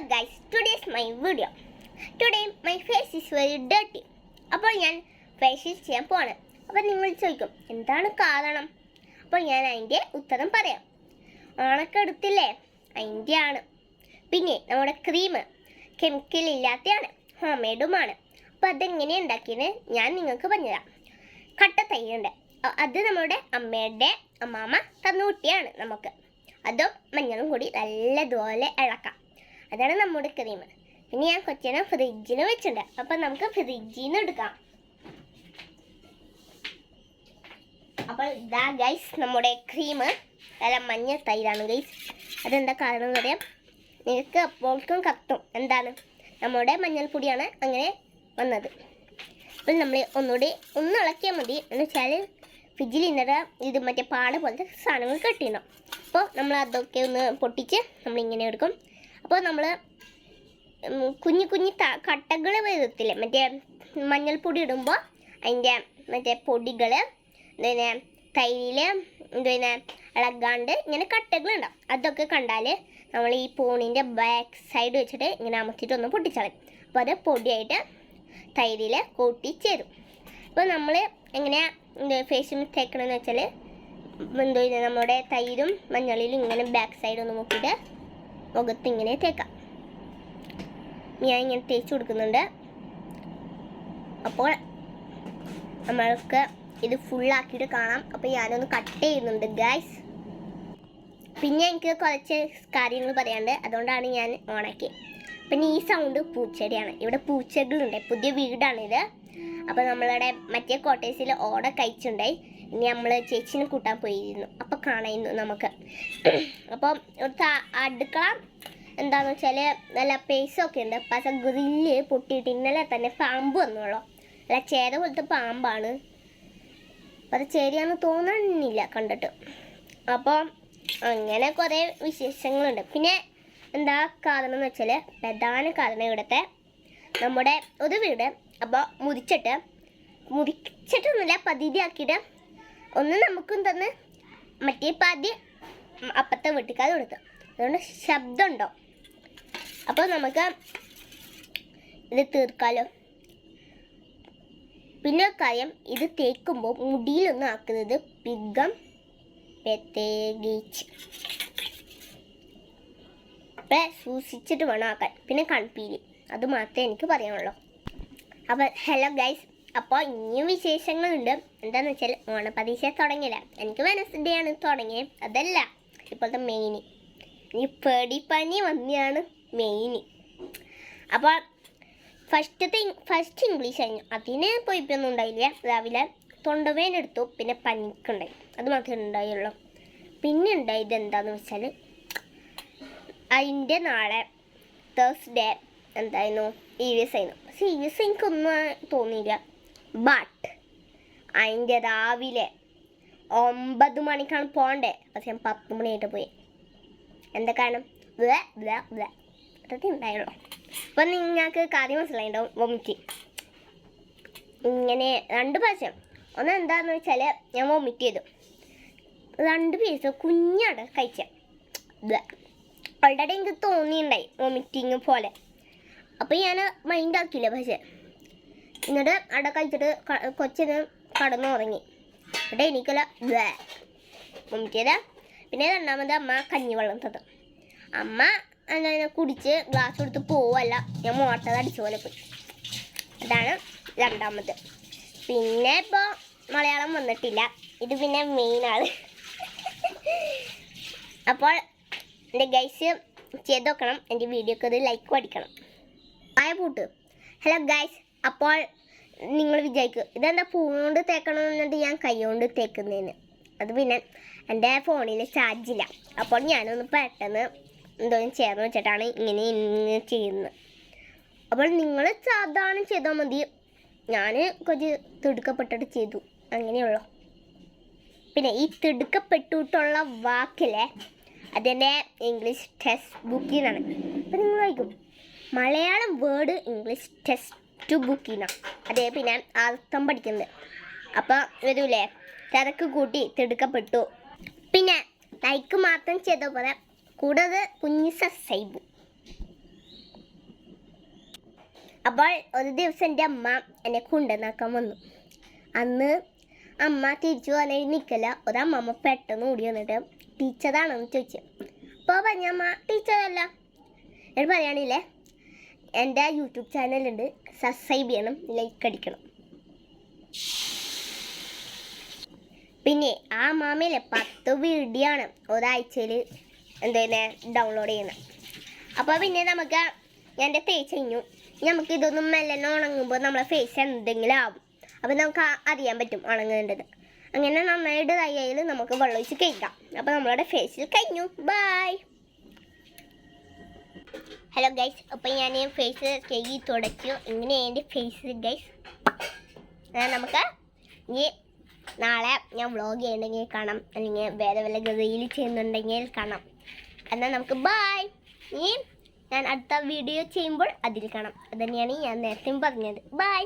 guys, today is my video. Today my face is very dirty. അപ്പോൾ ഞാൻ facial ചെയ്യാൻ പോവാണ്. അപ്പോൾ നിങ്ങൾ ചോദിക്കും എന്താണ് കാരണം? അപ്പോൾ ഞാൻ അതിൻ്റെ ഉത്തരം പറയാം. ഓണക്കെടുത്തില്ലേ, അതിൻ്റെ ആണ്. പിന്നെ നമ്മുടെ ക്രീം കെമിക്കൽ ഇല്ലാത്തതാണ്, ഹോം മെയ്ഡുമാണ്. അപ്പോൾ അതെങ്ങനെ ഉണ്ടാക്കിയത് ഞാൻ നിങ്ങൾക്ക് പറഞ്ഞുതരാം. കട്ട തൈരുണ്ട്, അത് നമ്മുടെ അമ്മയുടെ അമ്മാമ്മ തന്നുകൂട്ടിയാണ് നമുക്ക്. അതും മഞ്ഞളും കൂടി നല്ലതുപോലെ ഇളക്കാം. അതാണ് നമ്മുടെ ക്രീം. പിന്നെ ഞാൻ കൊച്ചിനെ ഫ്രിഡ്ജിൽ വെച്ചിട്ടുണ്ട്. അപ്പം നമുക്ക് ഫ്രിഡ്ജിൽ നിന്ന് എടുക്കാം. അപ്പോൾ ഇതാ ഗൈസ് നമ്മുടെ ക്രീം നല്ല മഞ്ഞ തൈരാണ് ഗൈസ്. അതെന്താ കാരണം എന്ന് പറയാം, നിങ്ങൾക്ക് അപ്പോൾക്കും കത്തും. എന്താണ്, നമ്മുടെ മഞ്ഞൾപ്പൊടിയാണ് അങ്ങനെ വന്നത്. അപ്പോൾ നമ്മൾ ഒന്നുകൂടി ഒന്ന് ഇളക്കിയാൽ മതി. എന്ന് വെച്ചാൽ ഫ്രിഡ്ജിൽ ഇന്നലെ ഇത് മറ്റേ പാട പോലത്തെ സാധനങ്ങൾ കെട്ടിയിടണം. അപ്പോൾ നമ്മൾ അതൊക്കെ ഒന്ന് പൊട്ടിച്ച് നമ്മളിങ്ങനെ എടുക്കും. അപ്പോൾ നമ്മൾ കുഞ്ഞു കുഞ്ഞു കട്ടകൾ വരത്തില്ലേ, മറ്റേ മഞ്ഞൾപ്പൊടി ഇടുമ്പോൾ അതിൻ്റെ മറ്റേ പൊടികൾ പിന്നെ തൈരിൽ പിന്നെ ഇളകാണ്ട് ഇങ്ങനെ കട്ടകളുണ്ടാവും. അതൊക്കെ കണ്ടാൽ നമ്മൾ ഈ ഫോണിൻ്റെ ബാക്ക് സൈഡ് വെച്ചിട്ട് ഇങ്ങനെ അമർത്തിയിട്ടൊന്ന് പൊട്ടിച്ചളയും. അപ്പോൾ അത് പൊടിയായിട്ട് തൈരിൽ കൂട്ടിച്ചേരും. അപ്പോൾ നമ്മൾ എങ്ങനെയാണ് ഫേസ് തേക്കണമെന്ന് വെച്ചാൽ നമ്മുടെ തൈരും മഞ്ഞളിലും ഇങ്ങനെ ബാക്ക് സൈഡ് ഒന്ന് മുക്കിയിട്ട് മുഖത്ത് ഇങ്ങനെ തേക്കാം. ഞാൻ ഇങ്ങനെ തേച്ച് കൊടുക്കുന്നുണ്ട്. അപ്പോൾ നമ്മൾക്ക് ഇത് ഫുള്ളാക്കിയിട്ട് കാണാം. അപ്പോൾ ഞാനൊന്ന് കട്ട് ചെയ്യുന്നുണ്ട് ഗൈസ്. പിന്നെ എനിക്ക് കുറച്ച് കാര്യങ്ങൾ പറയാനുണ്ട്, അതുകൊണ്ടാണ് ഞാൻ ഓണാക്കിയത്. പിന്നെ ഈ സൗണ്ട് പൂച്ചയുടെയാണ്. ഇവിടെ പൂച്ചകളുണ്ട്, പുതിയ വീടാണിത്. അപ്പോൾ നമ്മളുടെ മറ്റേ കോട്ടേഴ്സിൽ ഓട കഴിച്ചുണ്ടായി. ഇനി നമ്മൾ ചേച്ചിനെ കൂട്ടാൻ പോയിരുന്നു, അപ്പോൾ കാണായിരുന്നു നമുക്ക്. അപ്പോൾ ഇവിടുത്തെ അടുക്കള എന്താണെന്ന് വെച്ചാൽ നല്ല പേസൊക്കെ ഉണ്ട്. പക്ഷേ ഗ്രില്ല് പൊട്ടിയിട്ട് ഇന്നലെ തന്നെ പാമ്പ് വന്നോളൂ. അല്ല, ചേര പോലത്തെ പാമ്പാണ്. അത് ചേരിയാണെന്ന് തോന്നുന്നില്ല കണ്ടിട്ട്. അപ്പോൾ അങ്ങനെ കുറേ വിശേഷങ്ങളുണ്ട്. പിന്നെ എന്താ കാരണം എന്ന് വെച്ചാൽ പ്രധാന കാരണം ഇവിടുത്തെ നമ്മുടെ ഒരു വീട്. അപ്പോൾ മുറിച്ചിട്ടൊന്നുമില്ല, പതിരിയാക്കിയിട്ട് ഒന്ന് നമുക്കും തന്ന് മറ്റേ പാതി അപ്പത്തെ വീട്ടിക്കാതെ കൊടുത്തു. അതുകൊണ്ട് ശബ്ദമുണ്ടോ? അപ്പോൾ നമുക്ക് ഇത് തീർക്കാമല്ലോ. പിന്നെ കാര്യം, ഇത് തേക്കുമ്പോൾ മുടിയിലൊന്നും ആക്കുന്നത് പിഗം പ്രത്യേകിച്ച് സൂക്ഷിച്ചിട്ട് വേണം ആക്കാൻ. പിന്നെ കൺപീലി, അത് മാത്രമേ എനിക്ക് പറയാനുള്ളൂ. അപ്പോൾ ഹലോ ഗൈസ്, അപ്പോൾ ഇനിയും വിശേഷങ്ങളുണ്ട്. എന്താണെന്ന് വെച്ചാൽ ഓണപ്പരീക്ഷ തുടങ്ങിയില്ല. എനിക്ക് വെനസ്ഡേ ആണ് തുടങ്ങിയത്, അതല്ല ഇപ്പോഴത്തെ മെയിൻ. ഈ പേടിപ്പനി വന്നെയാണ് മെയിൻ. അപ്പോൾ ഫസ്റ്റ് ഇംഗ്ലീഷ് കഴിഞ്ഞു. അതിന് പോയിപ്പൊന്നും ഉണ്ടായില്ല. രാവിലെ തൊണ്ടവേനെടുത്തു, പിന്നെ പനിക്കുണ്ടായി, അത് മാത്രമേ ഉണ്ടായുള്ളൂ. പിന്നെ ഉണ്ടായത് എന്താണെന്ന് വെച്ചാൽ അതിൻ്റെ നാളെ തേഴ്സ്ഡേ എന്തായിരുന്നു, EVS ആയിരുന്നു. പക്ഷേ EVS എനിക്കൊന്നും തോന്നിയില്ല. ബട്ട് അതിൻ്റെ രാവിലെ 9 മണിക്കാണ് പോകണ്ടേ, പക്ഷെ ഞാൻ 10 മണിയായിട്ട് പോയി. എന്താ കാരണം? അതൊക്കെ ഉണ്ടായുള്ളൂ. അപ്പം നിങ്ങൾക്ക് കാര്യം മനസ്സിലായിട്ടുണ്ടാവും. വൊമിറ്റ് ഇങ്ങനെ 2 പ്രാവശ്യം. ഒന്ന് എന്താണെന്ന് വെച്ചാൽ ഞാൻ വൊമിറ്റ് ചെയ്തു. 2 പീസ് കുഞ്ഞാണ് കഴിച്ച. ഓൾറെഡി എനിക്ക് തോന്നിയിട്ടുണ്ടായി വൊമിറ്റിങ് പോലെ. അപ്പോൾ ഞാൻ മൈൻഡ് ആക്കിയില്ല. പക്ഷേ എന്നിട്ട് അവിടെ കഴിച്ചിട്ട് കൊച്ചിന് കടന്നുറങ്ങി. എന്നിട്ട് എനിക്കല്ല വൊമിറ്റ് ചെയ്ത. പിന്നെ രണ്ടാമത് അമ്മ കഞ്ഞിവെള്ളം തന്നു. അമ്മ അങ്ങനെ കുടിച്ച് ഗ്ലാസ് കൊടുത്ത് പോവല്ല, ഞാൻ മോട്ടർ അടിച്ച പോലെ പോയി. അതാണ് രണ്ടാമത്. പിന്നെ ഇപ്പോൾ മലയാളം വന്നിട്ടില്ല. ഇത് പിന്നെ മെയിനാണ്. അപ്പോൾ എൻ്റെ ഗൈസ് ചെയ്ത് നോക്കണം. എൻ്റെ വീഡിയോക്ക് ഒരു ലൈക്ക് അടിക്കണം. പൂട്ട്. ഹലോ ഗൈസ്, അപ്പോൾ നിങ്ങൾ വിചാരിക്കും ഇതെന്താ പൂണ്ട് തേക്കണമെന്നിട്ട് ഞാൻ കൈ കൊണ്ട് തേക്കുന്നതിന്. അത് പിന്നെ എൻ്റെ ഫോണിൽ ചാർജില്ല. അപ്പോൾ ഞാനൊന്ന് പെട്ടെന്ന് എന്തോന്നും ചേർന്ന് വെച്ചിട്ടാണ് ഇങ്ങനെ ചെയ്യുന്നത്. അപ്പോൾ നിങ്ങൾ സാധാരണ ചെയ്താൽ മതി. ഞാൻ കുറച്ച് തിടുക്കപ്പെട്ടിട്ട് ചെയ്തു, അങ്ങനെയുള്ളൂ. പിന്നെ ഈ തിടുക്കപ്പെട്ടിട്ടുള്ള വാക്കിലെ അതിൻ്റെ ഇംഗ്ലീഷ് ടെക്സ്റ്റ് ബുക്കിൽ നിന്നാണ്. അപ്പോൾ നിങ്ങൾ വായിക്കും മലയാളം വേർഡ് ഇംഗ്ലീഷ് ടെക്സ്റ്റ് ബുക്കിൽ നിന്നാണ്. അതേ പിന്നെ അർത്ഥം പഠിക്കുന്നത്. അപ്പോൾ വരൂലേ, തിരക്ക് കൂട്ടി തിടുക്കപ്പെട്ടു. പിന്നെ ലൈക്ക് മാത്രം ചെയ്ത പോലെ കൂടാതെ കുഞ്ഞ് സബ്സ്ക്രൈബ്. അപ്പോൾ ഒരു ദിവസം എൻ്റെ അമ്മ എന്നെ കൊണ്ടുവന്നാക്കാൻ വന്നു. അന്ന് അമ്മ തിരിച്ചു പോകാനായി നിൽക്കില്ല. ഒരമ്മമ്മ പെട്ടെന്ന് ഓടി വന്നിട്ട് ടീച്ചറാണെന്ന് ചോദിച്ചു. അപ്പോൾ പറഞ്ഞ അമ്മ ടീച്ചറല്ല. ഞാൻ പറയുകയാണില്ലേ, എൻ്റെ യൂട്യൂബ് ചാനലുണ്ട്, സബ്സ്ക്രൈബ് ചെയ്യണം, ലൈക്ക് അടിക്കണം. പിന്നെ ആ മാമയിലെ 10 വീഡിയോ ആണ് ഒരാഴ്ചയിൽ ഡൗൺലോഡ് ചെയ്യുന്നത്. അപ്പോൾ പിന്നെ നമുക്ക് എൻ്റെ ഫേസ് കഴിഞ്ഞു. നമുക്ക് ഇതൊന്നും മെല്ലെ ഉണങ്ങുമ്പോൾ നമ്മളെ ഫേസ് എന്തെങ്കിലും ആവും. അപ്പോൾ നമുക്ക് അറിയാൻ പറ്റും ഉണങ്ങേണ്ടത്. അങ്ങനെ നന്നായിട്ട് തയ്യാൽ നമുക്ക് വെള്ളം ഒഴിച്ച് കഴിക്കാം. അപ്പോൾ നമ്മളുടെ ഫേസിൽ കഴിഞ്ഞു. ബൈ. ഹലോ ഗൈസ്, അപ്പോൾ ഞാൻ ഫേസ് കഴുകി തുടച്ചു. ഇങ്ങനെയാണ് എൻ്റെ ഫേസ് ഗൈസ്. നമുക്ക് ഈ നാളെ ഞാൻ വ്ളോഗ് ചെയ്യണമെങ്കിൽ കാണാം, അല്ലെങ്കിൽ വേറെ വല്ല റീൽ ചെയ്യുന്നുണ്ടെങ്കിൽ കാണാം. എന്നാൽ നമുക്ക് ബൈ. ഇനി ഞാൻ അടുത്ത വീഡിയോ ചെയ്യുമ്പോൾ അതിൽ കാണാം. അത് തന്നെയാണ് ഞാൻ നേരത്തെ പറഞ്ഞത്. ബൈ.